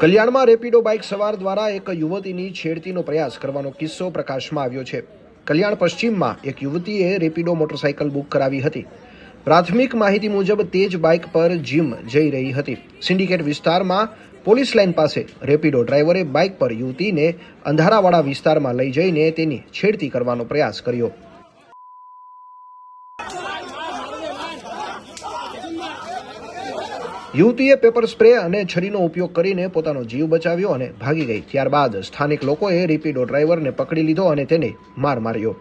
કલ્યાણમાં Rapido bike સવાર દ્વારા એક યુવતીની છેડતીનો પ્રયાસ કરવાનો કિસ્સો પ્રકાશમાં આવ્યો છે। કલ્યાણ પશ્ચિમમાં એક યુવતીએ રેપિડો મોટરસાઇકલ બુક કરાવી હતી। પ્રાથમિક માહિતી મુજબ તે જ બાઇક પર જીમ જઈ રહી હતી। સિન્ડિકેટ વિસ્તારમાં પોલીસ લાઇન પાસે રેપિડો ડ્રાઈવરે બાઇક પર યુવતીને અંધારાવાળા વિસ્તારમાં લઈ જઈને તેની છેડતી કરવાનો પ્રયાસ કર્યો। યુવતીએ પેપર સ્પ્રે અને છરીનો ઉપયોગ કરીને પોતાનો જીવ બચાવ્યો અને ભાગી ગઈ। ત્યારબાદ સ્થાનિક લોકોએ રેપિડો ડ્રાઈવરને પકડી લીધો અને તેને માર માર્યો।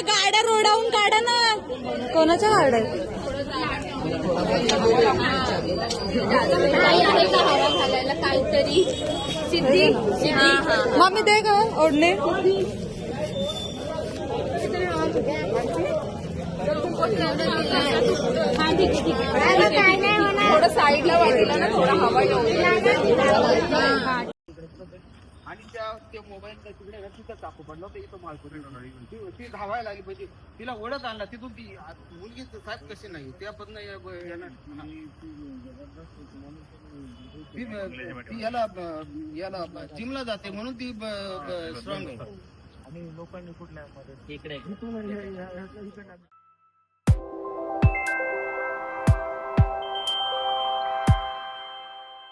गाड्या रोडावून काढा ना। कोणाच्या गाड्या काहीतरी सिद्धी मम्मी दे का ओढणे थोडं साईडला वाढला ना, थोडा हवा आणि त्या मोबाईल तिकडे तिथं चाकू पडलं होतं, इथं मालपुरी ती धावायला लागली पाहिजे, तिला ओढत आणला तिथून। ती मुलगी साहेब कशी नाही त्यापासून याला जिमला जाते म्हणून ती स्ट्रॉंग आहे। आणि लोकांनी कुठल्या इकडे